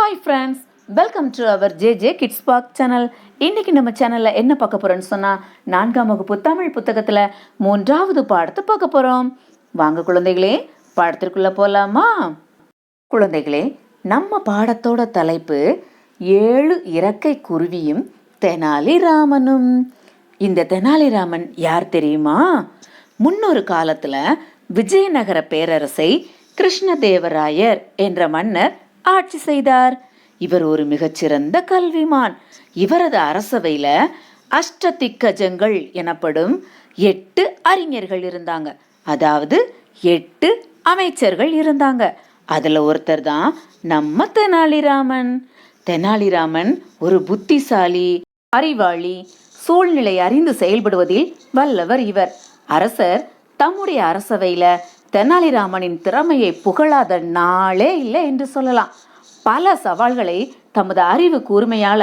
Hi friends, welcome to our J kids park channel. இன்றைக்கி நம்ம சேனலில் என்ன பார்க்க போகிறோன்னு சொன்னால் 4ஆம் வகுப்பு தமிழ் புத்தகத்தில் 3வது பாடத்தை பார்க்க போகிறோம். வாங்க குழந்தைகளே, பாடத்திற்குள்ளே போகலாமா? குழந்தைகளே, நம்ம பாடத்தோட தலைப்பு 7 இறக்கை குருவியும் தெனாலிராமனும். இந்த தெனாலிராமன் யார் தெரியுமா? முன்னொரு காலத்தில் விஜயநகர பேரரசை கிருஷ்ணதேவராயர் என்ற மன்னர் ஆட்சி செய்தார். இவர் ஒரு மிகச்சிறந்த கல்விமான். இவரது அரசவையில அஷ்டதிக்கஜங்கள் எனப்படும் 8 அறிஞர்கள் இருந்தாங்க. அதாவது 8 அமைச்சர்கள் இருந்தாங்க. அதுல ஒருத்தர் தான் நம்ம தெனாலிராமன். தெனாலிராமன் ஒரு புத்திசாலி, அறிவாளி, சூழ்நிலை அறிந்து செயல்படுவதில் வல்லவர். இவர் அரசர் தம்முடைய அரசவையில தெனாலிராமனின் திறமையை புகழாத நாளே இல்லை என்று சொல்லலாம். பல சவால்களை தமது அறிவு கூர்மையால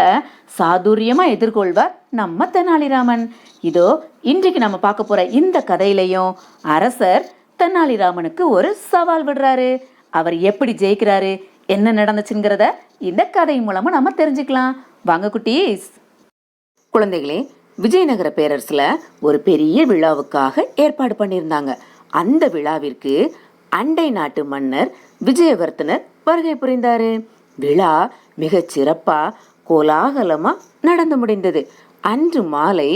சாதுரியமா எதிர்கொள்வார் நம்ம தெனாலிராமன். இதோ இன்றைக்கு நம்ம பார்க்க போற இந்த கதையிலையும் அரசர் தெனாலிராமனுக்கு ஒரு சவால் விடுறாரு. அவர் எப்படி ஜெயிக்கிறாரு, என்ன நடந்துச்சுங்கிறத இந்த கதை மூலமா நம்ம தெரிஞ்சுக்கலாம். வாங்க குட்டீஸ். குழந்தைகளே, விஜயநகர பேரரசுல ஒரு பெரிய விழாவுக்காக ஏற்பாடு பண்ணியிருந்தாங்க. அந்த விழாவிற்கு அண்டை நாட்டு மன்னர் விஜயவர்த்தனர் வருகை புரிந்தாரு. விழா மிக சிறப்பா கோலாகலமா நடந்து முடிந்தது. அன்று மாலை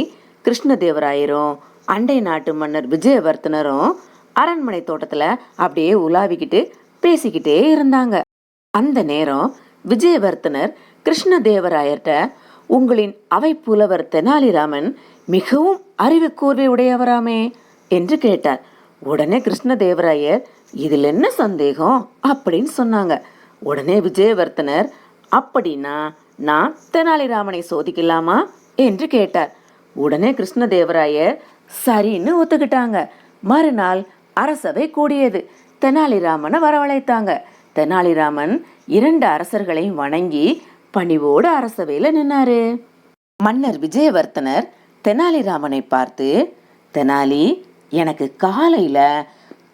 கிருஷ்ணதேவராயரும் அண்டை நாட்டு மன்னர் விஜயவர்த்தனரும் அரண்மனை தோட்டத்துல அப்படியே உலாவிக்கிட்டு பேசிக்கிட்டே இருந்தாங்க. அந்த நேரம் விஜயவர்த்தனர் கிருஷ்ணதேவராயர்கிட்ட, உங்களின் அவை புலவர் தெனாலிராமன் மிகவும் அறிவு கூர்வை உடையவராமே என்று கேட்டார். உடனே கிருஷ்ணதேவராயர், இதில் என்ன சந்தேகம் அப்படின்னு சொன்னாங்க. உடனே விஜயவர்த்தனர், அப்படின்னா நான் தெனாலிராமனை சோதிக்கலாமா என்று கேட்டார். உடனே கிருஷ்ணதேவராயர் சரின்னு ஒத்துக்கிட்டாங்க. மறுநாள் அரசவை கூடியது. தெனாலிராமனை வரவழைத்தாங்க. தெனாலிராமன் 2 அரசர்களையும் வணங்கி பணிவோடு அரசவையில நின்னாரு. மன்னர் விஜயவர்த்தனர் தெனாலிராமனை பார்த்து, தெனாலி, எனக்கு காலையில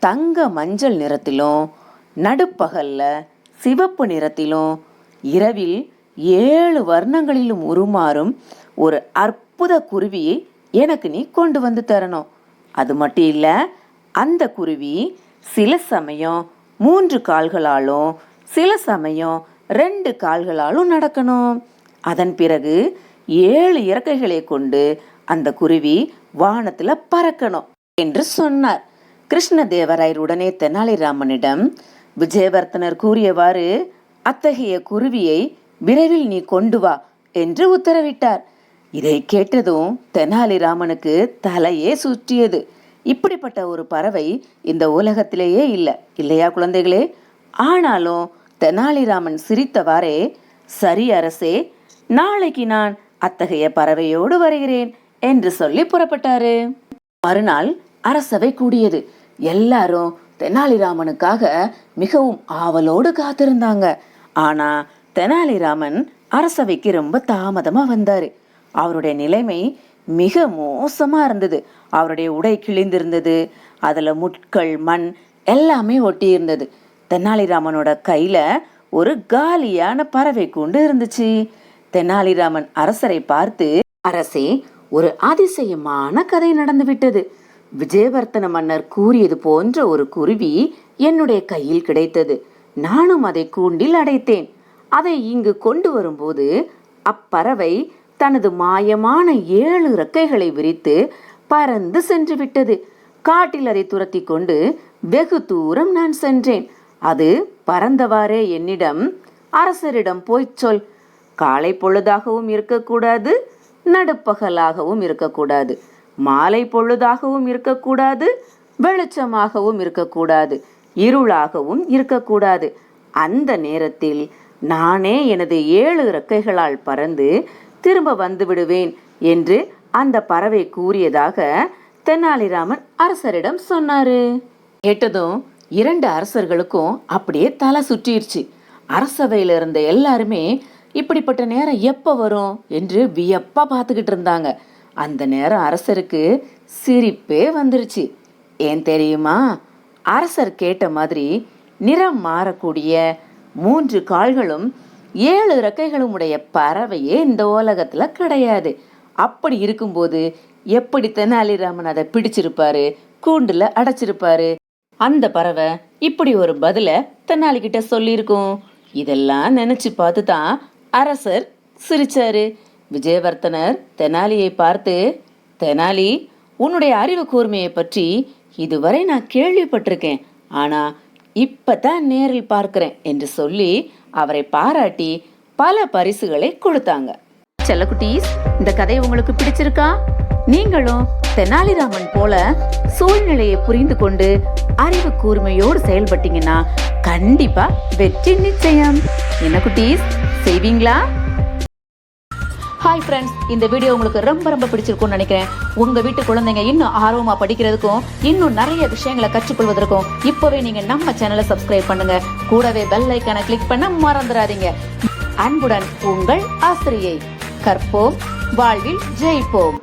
தங்க மஞ்சள் நிறத்திலும், நடுப்பகல்ல சிவப்பு நிறத்திலும், இரவில் 7 வர்ணங்களிலும் உருமாறும் ஒரு அற்புத குருவியை எனக்கு நீ கொண்டு வந்து தரணும். அது மட்டும் இல்ல, அந்த குருவி சில சமயம் 3 கால்களாலும் சில சமயம் 2 கால்களாலும் நடக்கணும். அதன் பிறகு 7 இறக்கைகளை கொண்டு அந்த குருவி வானத்துல பறக்கணும் என்று சொன்னார். கிருஷ்ணதேவராயர் உடனே தெனாலிராமனிடம், விஜயவர்த்தனர் கூறியவாறு அத்தகைய குருவியை விரைவில் நீ கொண்டு வா என்று உத்தரவிட்டார். இதை கேட்டதும் தெனாலிராமனுக்கு தலையே சுற்றியது. இப்படிப்பட்ட ஒரு பறவை இந்த உலகத்திலேயே இல்லை, இல்லையா குழந்தைகளே? ஆனாலும் தெனாலிராமன் சிரித்தவாறே, சரி அரசே, நாளைக்கு நான் அத்தகைய பறவையோடு வருகிறேன் என்று சொல்லி புறப்பட்டாரு. மறுநாள் அரசவை கூடியது. எல்லாரும் தெனாலிராமனுக்காக மிகவும் ஆவலோடு காத்திருந்தாங்க. ஆனா தெனாலிராமன் அரசவைக்கு ரொம்ப தாமதமா வந்தாரு. அவருடைய நிலைமை மிக மோசமா இருந்தது. அவருடைய உடை கிழிந்திருந்தது. அதுல முட்கள், மண் எல்லாமே ஒட்டி இருந்தது. தெனாலிராமனோட கையில ஒரு காலியான பறவை கூண்டு இருந்துச்சு. தெனாலிராமன் அரசரை பார்த்து, அரசே, ஒரு அதிசயமான கதை நடந்து விட்டது. விஜயவர்த்தன மன்னர் கூறியது போன்ற ஒரு குருவி என்னுடைய கையில் கிடைத்தது. நானும் அதை கூண்டில் அடைத்தேன். அதை இங்கு கொண்டு வரும்போது அப்பறவை தனது மாயமான 7 இறக்கைகளை விரித்து பறந்து சென்று விட்டது. காட்டில் அதை துரத்தி கொண்டு வெகு தூரம் நான் சென்றேன். அது பறந்தவாறே என்னிடம், அரசரிடம் போய் சொல், காலை பொழுதாகவும் இருக்கக்கூடாது, நடுப்பகலாகவும் இருக்கக்கூடாது, மாலை பொழுதாகவும் இருக்கக்கூடாது, வெளிச்சமாகவும் இருக்கக்கூடாது, இருளாகவும் இருக்கக்கூடாது. அந்த நேரத்தில் நானே எனது 7 இறக்கைகளால் பறந்து திரும்ப வந்து விடுவேன் என்று அந்த பறவை கூறியதாக தெனாலிராமன் அரசரிடம் சொன்னாரு. கேட்டதும் 2 அரசர்களுக்கும் அப்படியே தலை சுற்றிருச்சு. அரசவையில இருந்த எல்லாருமே இப்படிப்பட்ட நேரம் எப்ப வரும் என்று வியப்பா பார்த்துக்கிட்டு இருந்தாங்க. அந்த நேரம் அரசருக்கு சிரிப்பே வந்துருச்சு. ஏன் தெரியுமா? அரசர் கேட்ட மாதிரி நிறம் மாறக்கூடிய 3 கால்களும் 7 ரெக்கைகளும் உடைய பறவையே இந்த உலகத்துல கிடையாது. அப்படி இருக்கும்போது எப்படி தெனாலிராமன் அதை பிடிச்சிருப்பாரு, கூண்டுல அடைச்சிருப்பாரு? அந்த பறவை இப்படி ஒரு பதில தெனாலி கிட்ட சொல்லியிருக்கும். இதெல்லாம் நினைச்சு பார்த்து தான் அரசர் சிரிச்சாரு. விஜயவர்த்தனர் தெனாலியை பார்த்து, தெனாலி, உன்னுடைய அறிவு கூர்மையை பற்றி இதுவரை நான் கேள்விப்பட்டிருக்கேன், ஆனா இப்பதான் நேரில் பார்க்கிறேன் என்று சொல்லி அவரை பாராட்டி பல பரிசுகளை கொடுத்தாங்க. செல்லக்குட்டீஸ், இந்த கதை உங்களுக்கு பிடிச்சிருக்கா? நீங்களும் தெனாலிராமன் போல சூழ்நிலையை புரிந்து கொண்டு அறிவு கூர்மையோடு செயல்பட்டீங்கன்னா கண்டிப்பா வெற்றி நிச்சயம். என்ன குட்டீஸ், செய்வீங்களா? ஹாய் ஃப்ரெண்ட்ஸ், இந்த வீடியோ உங்களுக்கு ரொம்ப பிடிச்சிருக்கும்னு நினைக்கிறேன். உங்க வீட்டு குழந்தைங்க இன்னும் ஆர்வமா படிக்கிறதுக்கும் இன்னும் நிறைய விஷயங்களை கற்றுக்கொள்வதற்கும் இப்பவே நீங்க நம்ம சேனலை சப்ஸ்கிரைப் பண்ணுங்க. கூடவே பெல் ஐக்கானை கிளிக் பண்ண மறந்துடாதீங்க. அன்புடன் உங்கள் ஆசிரியை. கற்போம், வாழ்வில் ஜெயிப்போம்.